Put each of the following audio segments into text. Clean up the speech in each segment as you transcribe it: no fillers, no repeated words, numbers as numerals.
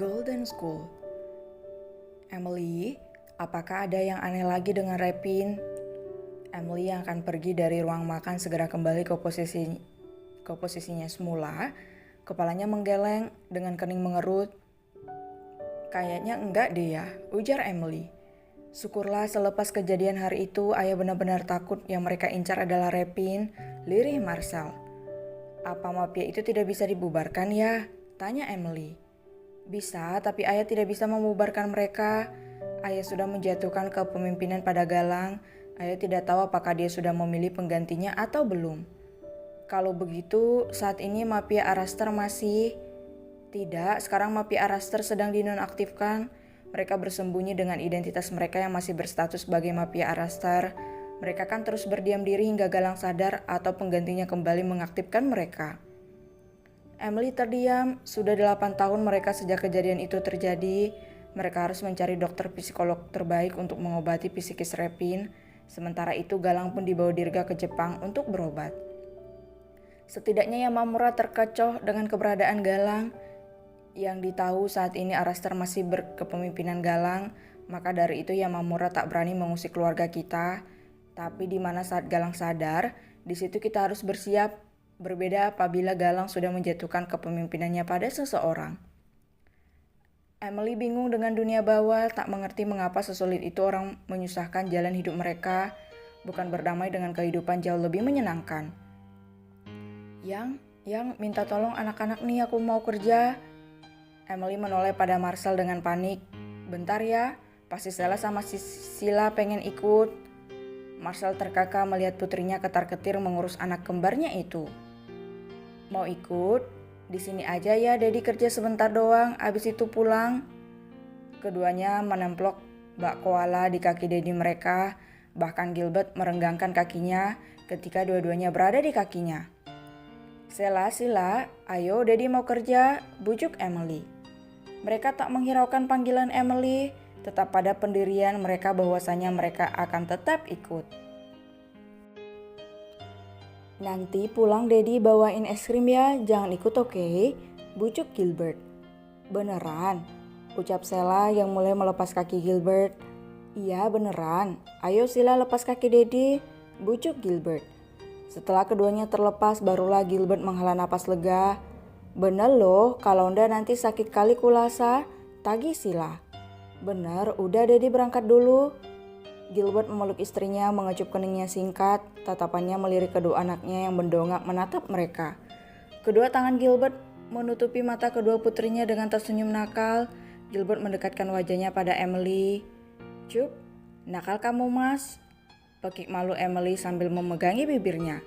Golden School. Emily, apakah ada yang aneh lagi dengan Repin? Emily yang akan pergi dari ruang makan segera kembali ke posisinya semula. Kepalanya menggeleng dengan kening mengerut. Kayaknya enggak deh ya, ujar Emily. Syukurlah selepas kejadian hari itu ayah benar-benar takut yang mereka incar adalah Repin, lirih Marcel. Apa mafia itu tidak bisa dibubarkan ya? Tanya Emily. Bisa, tapi ayah tidak bisa membubarkan mereka. Ayah sudah menjatuhkan kepemimpinan pada Galang. Ayah tidak tahu apakah dia sudah memilih penggantinya atau belum. Kalau begitu, saat ini mafia Araster masih... Tidak, sekarang mafia Araster sedang dinonaktifkan. Mereka bersembunyi dengan identitas mereka yang masih berstatus sebagai mafia Araster. Mereka kan terus berdiam diri hingga Galang sadar atau penggantinya kembali mengaktifkan mereka. Emily terdiam, sudah 8 tahun mereka sejak kejadian itu terjadi. Mereka harus mencari dokter psikolog terbaik untuk mengobati psikis Repin. Sementara itu Galang pun dibawa Dirga ke Jepang untuk berobat. Setidaknya Yamamura terkecoh dengan keberadaan Galang. Yang ditahu saat ini Araster masih berkepemimpinan Galang, maka dari itu Yamamura tak berani mengusik keluarga kita. Tapi di mana saat Galang sadar, di situ kita harus bersiap. Berbeda apabila Galang sudah menjatuhkan kepemimpinannya pada seseorang. Emily bingung dengan dunia bawah, tak mengerti mengapa sesulit itu orang menyusahkan jalan hidup mereka, bukan berdamai dengan kehidupan jauh lebih menyenangkan. Yang minta tolong anak-anak nih, aku mau kerja. Emily menoleh pada Marcel dengan panik. Bentar ya, pasti Stella sama Sila pengen ikut. Marcel terkakak melihat putrinya ketar-ketir mengurus anak kembarnya itu. Mau ikut? Di sini aja ya, Dedi kerja sebentar doang, abis itu pulang. Keduanya menemplok bak koala di kaki Dedi mereka, bahkan Gilbert merenggangkan kakinya ketika dua-duanya berada di kakinya. Sila, ayo Dedi mau kerja, bujuk Emily. Mereka tak menghiraukan panggilan Emily, tetap pada pendirian mereka bahwasanya mereka akan tetap ikut. Nanti pulang Dedi bawain es krim ya, jangan ikut oke? Bujuk Gilbert. Beneran? Ucap Sela yang mulai melepas kaki Gilbert. Iya beneran, ayo Sila lepas kaki Dedi, bujuk Gilbert. Setelah keduanya terlepas barulah Gilbert menghela napas lega. Bener loh, kalau ndak nanti sakit kali kulasa, tagih Sila. Bener, udah Dedi berangkat dulu. Gilbert memeluk istrinya, mengecup keningnya singkat, tatapannya melirik kedua anaknya yang mendongak menatap mereka. Kedua tangan Gilbert menutupi mata kedua putrinya dengan tersenyum nakal. Gilbert mendekatkan wajahnya pada Emily. Cup, nakal kamu mas, pekik malu Emily sambil memegangi bibirnya.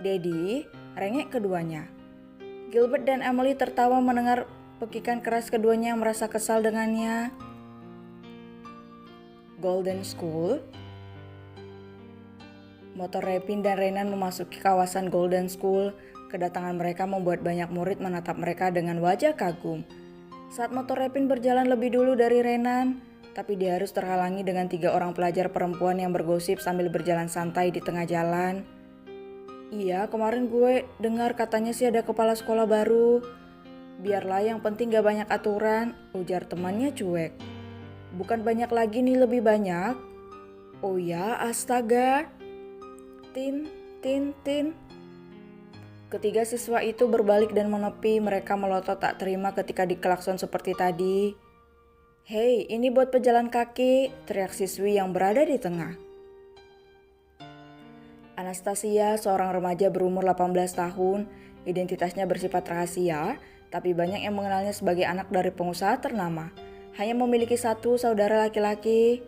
Dedi, rengek keduanya. Gilbert dan Emily tertawa mendengar pekikan keras keduanya yang merasa kesal dengannya. Golden School. Motor Repin dan Renan memasuki kawasan Golden School. Kedatangan mereka membuat banyak murid menatap mereka dengan wajah kagum. Saat motor Repin berjalan lebih dulu dari Renan, tapi dia harus terhalangi dengan 3 orang pelajar perempuan yang bergosip sambil berjalan santai di tengah jalan. Iya, kemarin gue dengar katanya sih ada kepala sekolah baru. Biarlah yang penting gak banyak aturan, ujar temannya cuek. Bukan banyak lagi nih, lebih banyak. Oh ya, astaga. Tin. Ketiga siswa itu berbalik dan menepi. Mereka melotot tak terima ketika diklakson seperti tadi. Hei, ini buat pejalan kaki, teriak siswi yang berada di tengah. Anastasia, seorang remaja berumur 18 tahun, identitasnya bersifat rahasia, tapi banyak yang mengenalnya sebagai anak dari pengusaha ternama. Hanya memiliki 1 saudara laki-laki.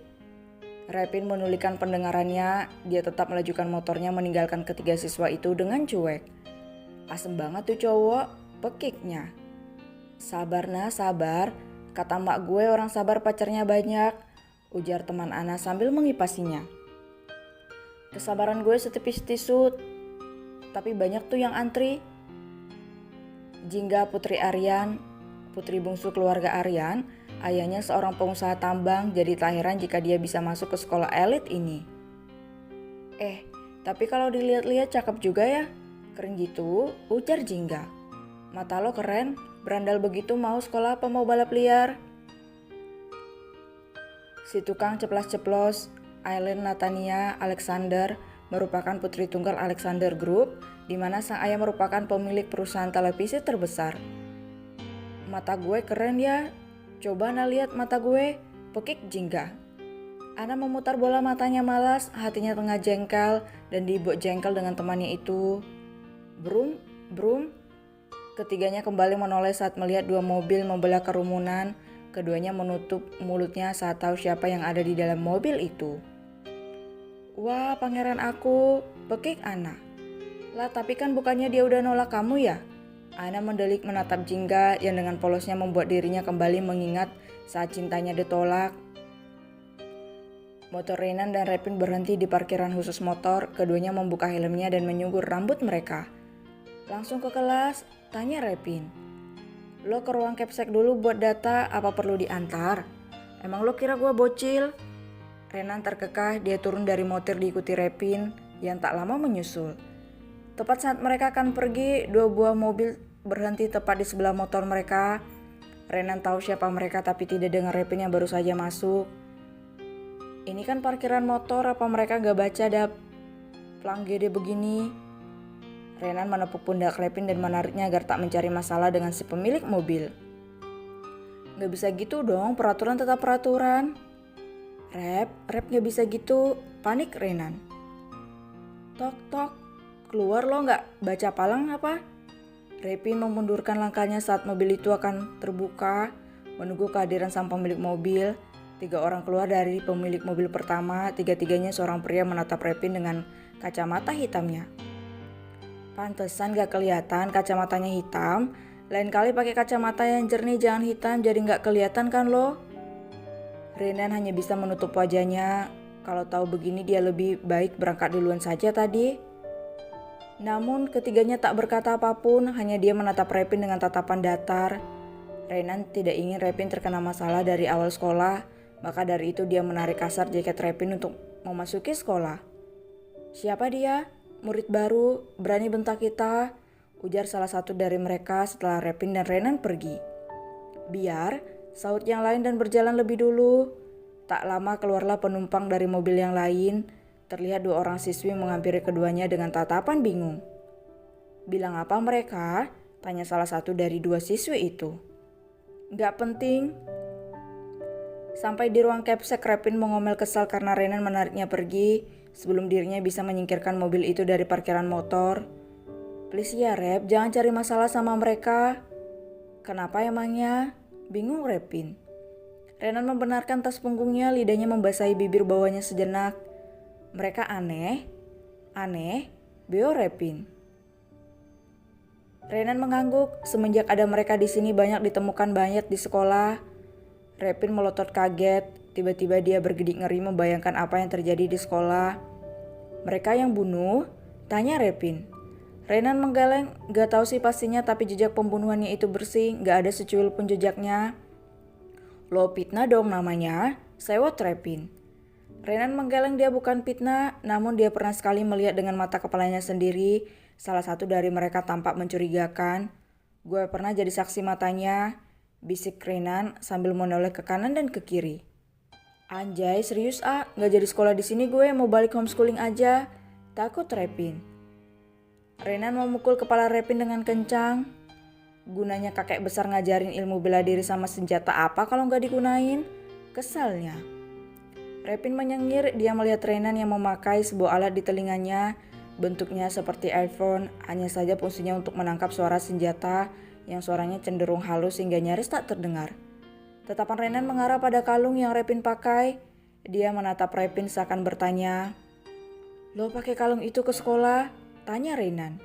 Repin menulihkan pendengarannya, dia tetap melajukan motornya meninggalkan ketiga siswa itu dengan cuek. Asem banget tuh cowok, pekiknya. Sabar nah, sabar, kata mbak gue orang sabar pacarnya banyak, ujar teman Ana sambil mengipasinya. Kesabaran gue setipis tisu, tapi banyak tuh yang antri. Jingga Putri Aryan, putri bungsu keluarga Aryan, ayahnya seorang pengusaha tambang, jadi tak heran jika dia bisa masuk ke sekolah elit ini. Tapi kalau dilihat-lihat cakep juga ya. Keren gitu, ujar Jingga. Mata lo keren, berandal begitu mau sekolah apa mau balap liar? Si tukang ceplas-ceplos, Aileen Natania Alexander, merupakan putri tunggal Alexander Group, di mana sang ayah merupakan pemilik perusahaan televisi terbesar. Mata gue keren ya, coba Ana lihat mata gue, pekik Jingga. Ana memutar bola matanya malas, hatinya tengah jengkel, dan dibuat jengkel dengan temannya itu. Brum, brum. Ketiganya kembali menoleh saat melihat dua mobil membelah kerumunan. Keduanya menutup mulutnya saat tahu siapa yang ada di dalam mobil itu. Wah, pangeran aku, pekik Ana. Lah, tapi kan bukannya dia udah nolak kamu ya? Ana mendelik menatap Jingga yang dengan polosnya membuat dirinya kembali mengingat saat cintanya ditolak. Motor Renan dan Repin berhenti di parkiran khusus motor. Keduanya membuka helmnya dan menyunggur rambut mereka. Langsung ke kelas, tanya Repin. Lo ke ruang capsek dulu buat data, apa perlu diantar? Emang lo kira gue bocil? Renan terkekeh, dia turun dari motor diikuti Repin yang tak lama menyusul. Tepat saat mereka akan pergi, dua buah mobil berhenti tepat di sebelah motor mereka. Renan tahu siapa mereka tapi tidak dengar Repin yang baru saja masuk. Ini kan parkiran motor, apa mereka gak baca ada plang gede begini? Renan menepuk pundak Repin dan menariknya agar tak mencari masalah dengan si pemilik mobil. Gak bisa gitu dong, peraturan tetap peraturan. Rep gak bisa gitu, panik Renan. Tok tok, keluar lo gak baca palang apa? Repin memundurkan langkahnya saat mobil itu akan terbuka, menunggu kehadiran sang pemilik mobil. 3 orang keluar dari pemilik mobil pertama, tiga-tiganya seorang pria menatap Repin dengan kacamata hitamnya. Pantesan gak kelihatan kacamatanya hitam. Lain kali pakai kacamata yang jernih, jangan hitam, jadi gak kelihatan kan lo? Renan hanya bisa menutup wajahnya. Kalau tahu begini dia lebih baik berangkat duluan saja tadi. Namun ketiganya tak berkata apapun, hanya dia menatap Repin dengan tatapan datar. Renan tidak ingin Repin terkena masalah dari awal sekolah, maka dari itu dia menarik kasar jaket Repin untuk memasuki sekolah. Siapa dia? Murid baru, berani bentak kita, ujar salah satu dari mereka setelah Repin dan Renan pergi. Biar, sahut yang lain dan berjalan lebih dulu. Tak lama keluarlah penumpang dari mobil yang lain. Terlihat 2 orang siswi menghampiri keduanya dengan tatapan bingung. Bilang apa mereka? Tanya salah satu dari 2 siswi itu. Gak penting. Sampai di ruang capsek, Repin mengomel kesal karena Renan menariknya pergi sebelum dirinya bisa menyingkirkan mobil itu dari parkiran motor. Please ya Rep, jangan cari masalah sama mereka. Kenapa emangnya? Bingung Repin. Renan membenarkan tas punggungnya, lidahnya membasahi bibir bawahnya sejenak. Mereka aneh, beo Repin. Renan mengangguk, semenjak ada mereka di sini banyak ditemukan mayat di sekolah. Repin melotot kaget, tiba-tiba dia bergedik ngeri membayangkan apa yang terjadi di sekolah. Mereka yang bunuh? Tanya Repin. Renan menggeleng, gak tahu sih pastinya tapi jejak pembunuhannya itu bersih, gak ada secuil pun jejaknya. Lo fitnah dong namanya, sewot Repin. Renan menggeleng, dia bukan fitnah, namun dia pernah sekali melihat dengan mata kepalanya sendiri. Salah satu dari mereka tampak mencurigakan. Gue pernah jadi saksi matanya, bisik Renan sambil menoleh ke kanan dan ke kiri. Anjay, serius gak jadi sekolah di sini gue, mau balik homeschooling aja. Takut Repin. Renan memukul kepala Repin dengan kencang. Gunanya kakek besar ngajarin ilmu bela diri sama senjata apa kalau gak digunain? Kesalnya. Repin menyengir, dia melihat Renan yang memakai sebuah alat di telinganya. Bentuknya seperti earphone, hanya saja fungsinya untuk menangkap suara senjata yang suaranya cenderung halus hingga nyaris tak terdengar. Tatapan Renan mengarah pada kalung yang Repin pakai. Dia menatap Repin seakan bertanya. Lo pakai kalung itu ke sekolah? Tanya Renan.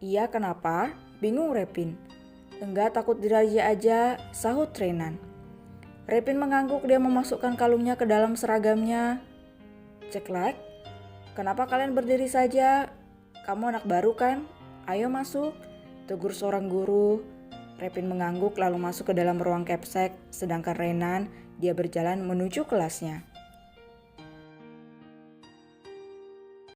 Iya, kenapa? Bingung Repin. Enggak, takut diraja aja, sahut Renan. Repin mengangguk, dia memasukkan kalungnya ke dalam seragamnya. Ceklek, kenapa kalian berdiri saja? Kamu anak baru kan? Ayo masuk. tegur seorang guru. Repin mengangguk lalu masuk ke dalam ruang capsek, sedangkan Renan, dia berjalan menuju kelasnya.